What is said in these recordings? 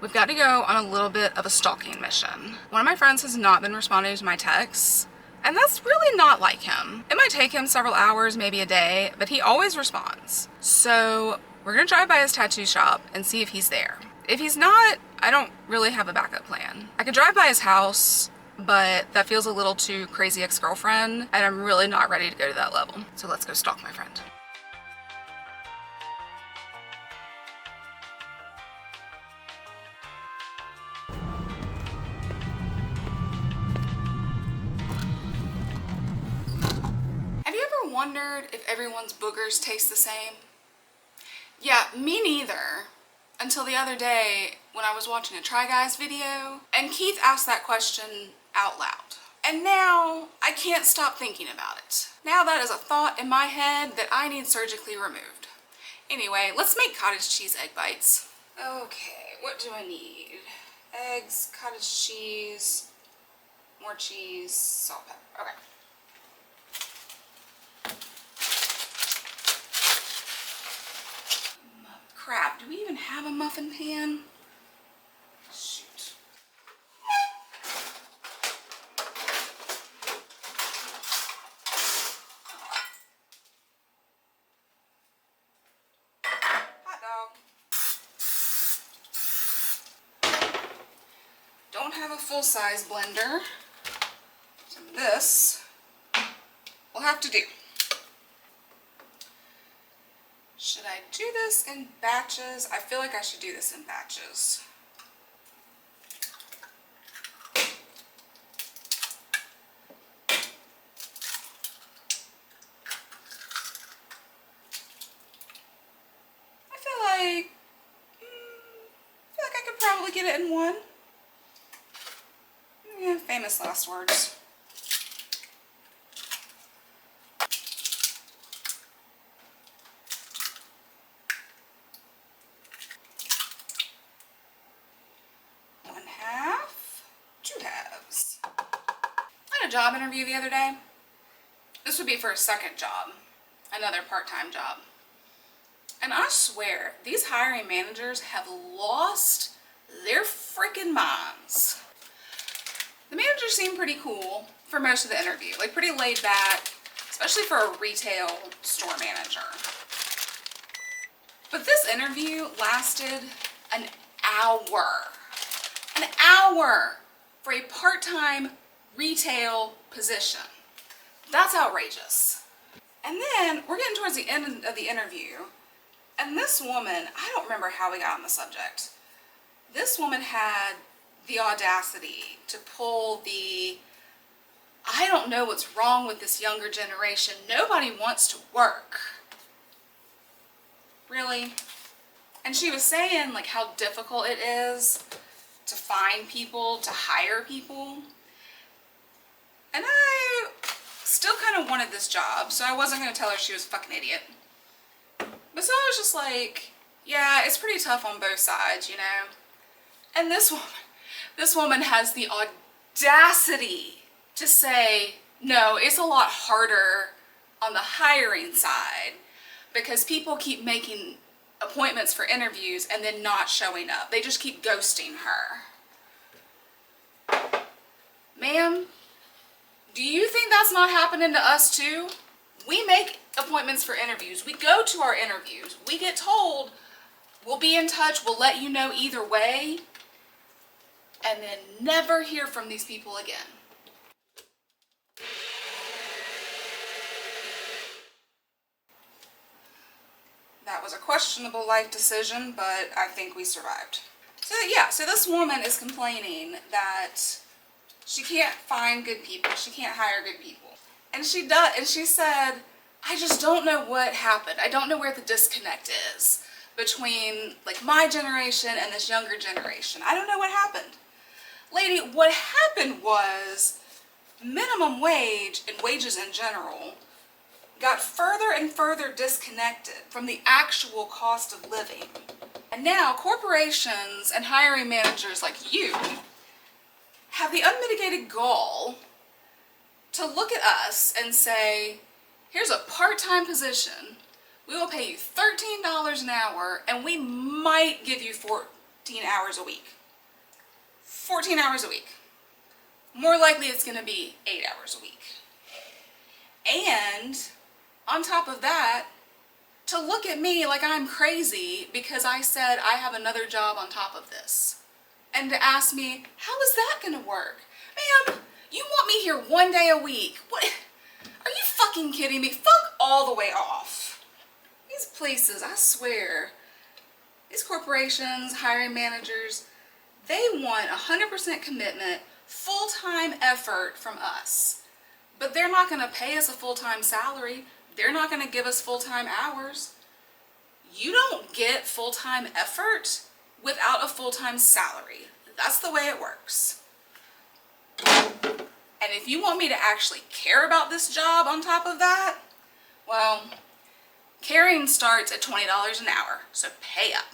We've got to go on a little bit of a stalking mission. One of my friends has not been responding to my texts, and that's really not like him. It might take him several hours, maybe a day, but he always responds. So we're gonna drive by his tattoo shop and see if he's there. If he's not, I don't really have a backup plan. I could drive by his house, but that feels a little too crazy ex-girlfriend, and I'm really not ready to go to that level. So let's go stalk my friend. Have you ever wondered if everyone's boogers taste the same? Yeah, me neither. Until the other day when I was watching a Try Guys video and Keith asked that question out loud. And now I can't stop thinking about it. Now that is a thought in my head that I need surgically removed. Anyway, let's make cottage cheese egg bites. Okay, what do I need? Eggs, cottage cheese, more cheese, salt, pepper. Okay. Crap, do we even have a muffin pan? Shoot. Hot dog. Don't have a full-size blender, so this will have to do. Should I do this in batches? I feel like I should do this in batches. I feel like I could probably get it in one. Yeah, famous last words. I had a job interview the other day. This would be for a second job, another part-time job. And I swear, these hiring managers have lost their freaking minds. The managers seemed pretty cool for most of the interview, like pretty laid back, especially for a retail store manager. But this interview lasted an hour. An hour for a part-time retail position. That's outrageous. And then we're getting towards the end of the interview, and this woman, I don't remember how we got on the subject. This woman had the audacity to pull the, I don't know what's wrong with this younger generation. Nobody wants to work. Really? And she was saying like how difficult it is to find people, to hire people. And I still kind of wanted this job, so I wasn't going to tell her she was a fucking idiot. But so I was just like, yeah, it's pretty tough on both sides, you know? And this woman has the audacity to say, no, it's a lot harder on the hiring side because people keep making appointments for interviews and then not showing up. They just keep ghosting her. Ma'am, do you think that's not happening to us too? We make appointments for interviews. We go to our interviews. We get told, we'll be in touch, we'll let you know either way, and then never hear from these people again. That was a questionable life decision, but I think we survived. So yeah, so this woman is complaining that she can't find good people. She can't hire good people. And she does, and she said, I just don't know what happened. I don't know where the disconnect is between like my generation and this younger generation. I don't know what happened. Lady, what happened was minimum wage and wages in general got further and further disconnected from the actual cost of living. And now corporations and hiring managers like you have the unmitigated gall to look at us and say, here's a part-time position, we will pay you $13 an hour, and we might give you hours a week, 14 hours a week. More likely it's going to be 8 hours a week. And on top of that, to look at me like I'm crazy because I said I have another job on top of this. And to ask me, how is that going to work? Ma'am, you want me here 1 day a week? What? Are you fucking kidding me? Fuck all the way off. These places, I swear, these corporations, hiring managers, they want 100% commitment, full-time effort from us. But they're not going to pay us a full-time salary. They're not going to give us full-time hours. You don't get full-time effort without a full-time salary. That's the way it works. And if you want me to actually care about this job on top of that, well, caring starts at $20 an hour, so pay up.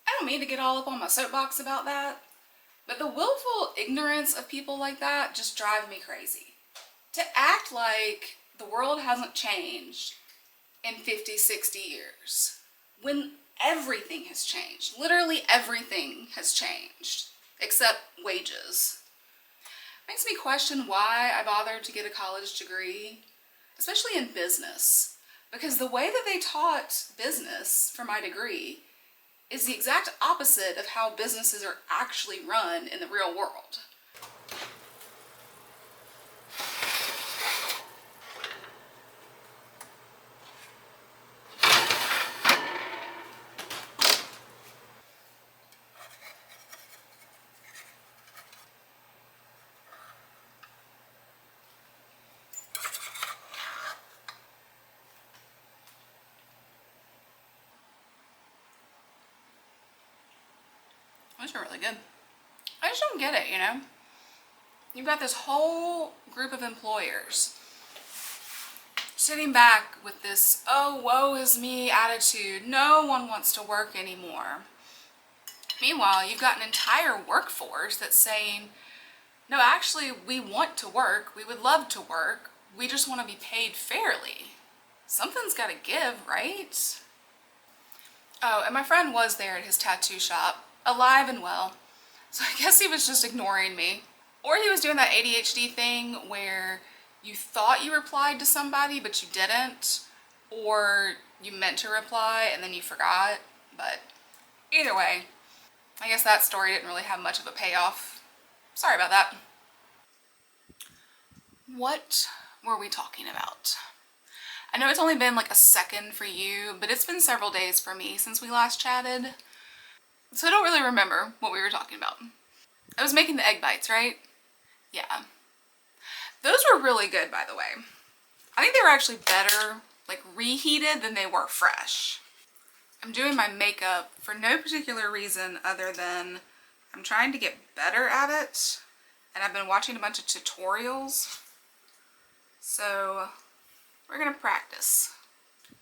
I don't mean to get all up on my soapbox about that, but the willful ignorance of people like that just drive me crazy. To act like the world hasn't changed in 50, 60 years, when everything has changed. Literally everything has changed, except wages. Makes me question why I bothered to get a college degree, especially in business, because the way that they taught business for my degree is the exact opposite of how businesses are actually run in the real world. Those are really good. I just don't get it, you know? You've got this whole group of employers sitting back with this, oh, woe is me attitude. No one wants to work anymore. Meanwhile, you've got an entire workforce that's saying, no, actually, we want to work. We would love to work. We just want to be paid fairly. Something's got to give, right? Oh, and my friend was there at his tattoo shop, alive and well. So I guess he was just ignoring me. Or he was doing that ADHD thing where you thought you replied to somebody, but you didn't. Or you meant to reply and then you forgot. But either way, I guess that story didn't really have much of a payoff. Sorry about that. What were we talking about? I know it's only been like a second for you, but it's been several days for me since we last chatted. So I don't really remember what we were talking about. I was making the egg bites, right? Yeah. Those were really good, by the way. I think they were actually better, like reheated, than they were fresh. I'm doing my makeup for no particular reason other than I'm trying to get better at it. And I've been watching a bunch of tutorials. So we're gonna practice.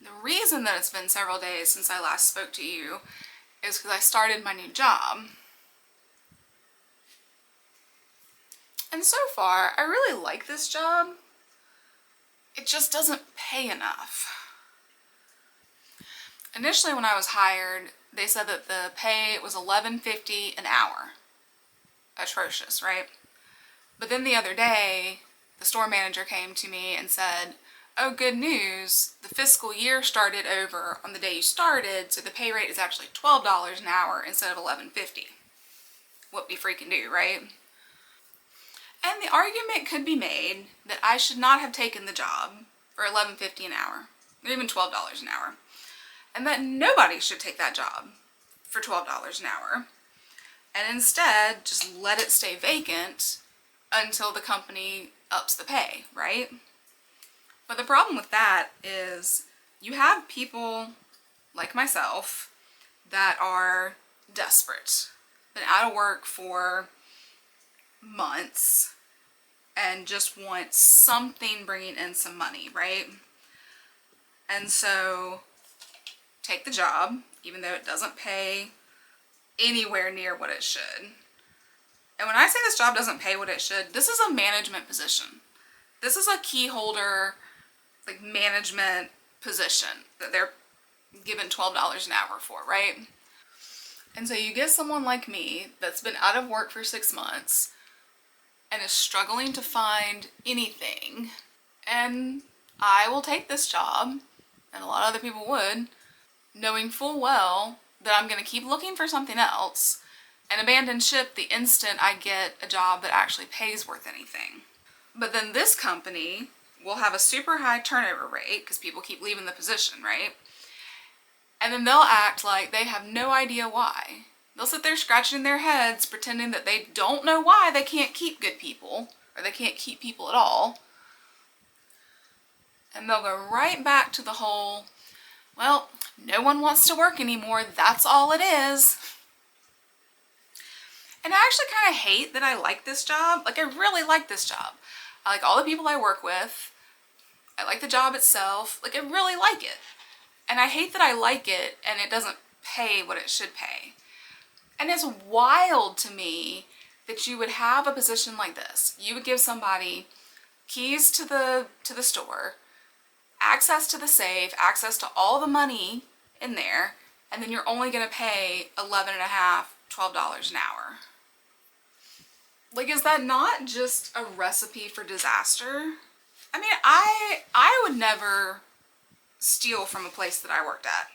The reason that it's been several days since I last spoke to you is because I started my new job. And so far, I really like this job. It just doesn't pay enough. Initially when I was hired, they said that the pay was $11.50 an hour. Atrocious, right? But then the other day, the store manager came to me and said, oh, good news, the fiscal year started over on the day you started, so the pay rate is actually $12 an hour instead of $11.50. What we freaking do, right? And the argument could be made that I should not have taken the job for $11.50 an hour, or even $12 an hour, and that nobody should take that job for $12 an hour, and instead just let it stay vacant until the company ups the pay, right? But the problem with that is you have people like myself that are desperate, been out of work for months and just want something bringing in some money, right? And so take the job, even though it doesn't pay anywhere near what it should. And when I say this job doesn't pay what it should, this is a management position. This is a key holder, like, management position that they're given $12 an hour for, right? And so you get someone like me that's been out of work for 6 months and is struggling to find anything, and I will take this job, and a lot of other people would, knowing full well that I'm going to keep looking for something else and abandon ship the instant I get a job that actually pays worth anything. But then this company will have a super high turnover rate because people keep leaving the position, right? And then they'll act like they have no idea why. They'll sit there scratching their heads pretending that they don't know why they can't keep good people, or they can't keep people at all. And they'll go right back to the whole, well, no one wants to work anymore, that's all it is. And I actually kind of hate that I like this job. Like, I really like this job. I like all the people I work with. I like the job itself. Like, I really like it. And I hate that I like it and it doesn't pay what it should pay. And it's wild to me that you would have a position like this. You would give somebody keys to the store, access to the safe, access to all the money in there, and then you're only going to pay $11.50, $12 an hour. Like, is that not just a recipe for disaster? I mean, I would never steal from a place that I worked at.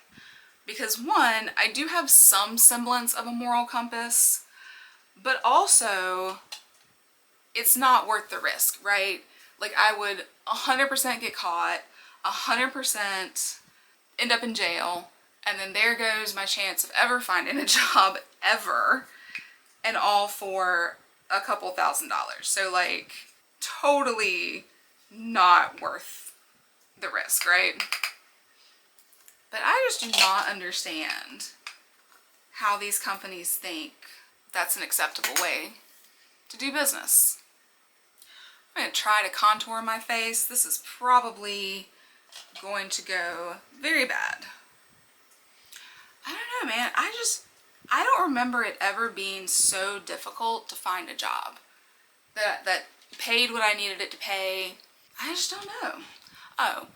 Because one, I do have some semblance of a moral compass, but also it's not worth the risk, right? Like, I would 100% get caught, 100% end up in jail, and then there goes my chance of ever finding a job ever, and all for a couple $1,000s. So, like, totally not worth the risk, right? But I just do not understand how these companies think that's an acceptable way to do business. I'm going to try to contour my face. This is probably going to go very bad. I don't know, man. I don't remember it ever being so difficult to find a job that paid what I needed it to pay. I just don't know. Oh,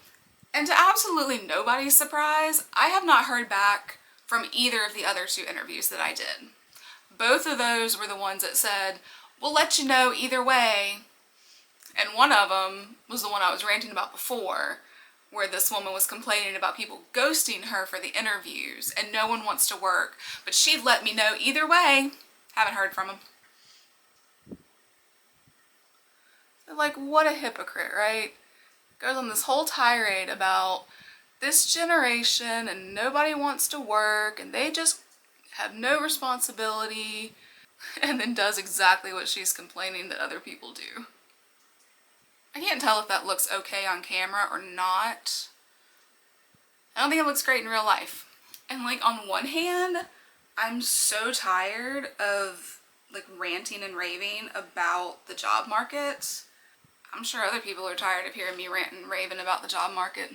and to absolutely nobody's surprise, I have not heard back from either of the other 2 interviews that I did. Both of those were the ones that said, we'll let you know either way. And one of them was the one I was ranting about before, where this woman was complaining about people ghosting her for the interviews and no one wants to work, but she'd let me know either way. Haven't heard from them. Like, what a hypocrite, right? Goes on this whole tirade about this generation and nobody wants to work and they just have no responsibility, and then does exactly what she's complaining that other people do. I can't tell if that looks okay on camera or not. I don't think it looks great in real life. And, like, on one hand, I'm so tired of, like, ranting and raving about the job market. I'm sure other people are tired of hearing me rant and raving about the job market.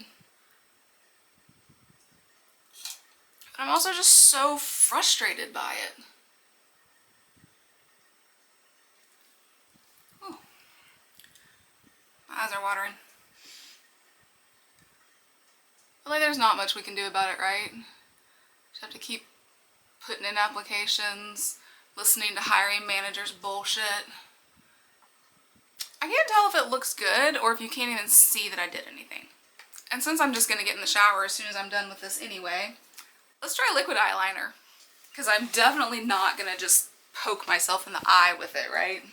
But I'm also just so frustrated by it. Ooh. My eyes are watering. But, like, there's not much we can do about it, right? Just have to keep putting in applications, listening to hiring managers' bullshit. I can't tell if it looks good or if you can't even see that I did anything. And since I'm just going to get in the shower as soon as I'm done with this anyway, let's try liquid eyeliner. Because I'm definitely not going to just poke myself in the eye with it, right?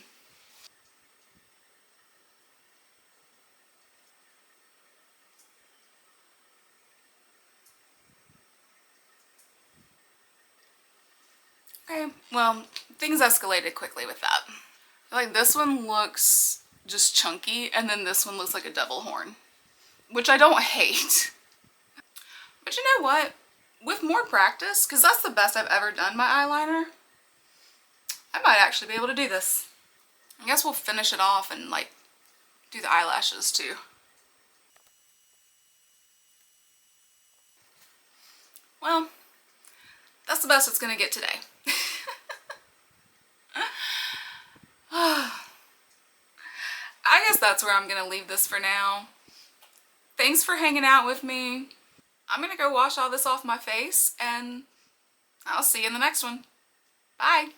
Okay, well, things escalated quickly with that. Like, this one looks just chunky, and then this one looks like a devil horn, which I don't hate. But you know what? With more practice, because that's the best I've ever done my eyeliner, I might actually be able to do this. I guess we'll finish it off and like do the eyelashes too. Well, that's the best it's gonna get today. I guess that's where I'm gonna leave this for now. Thanks for hanging out with me. I'm gonna go wash all this off my face and I'll see you in the next one. Bye.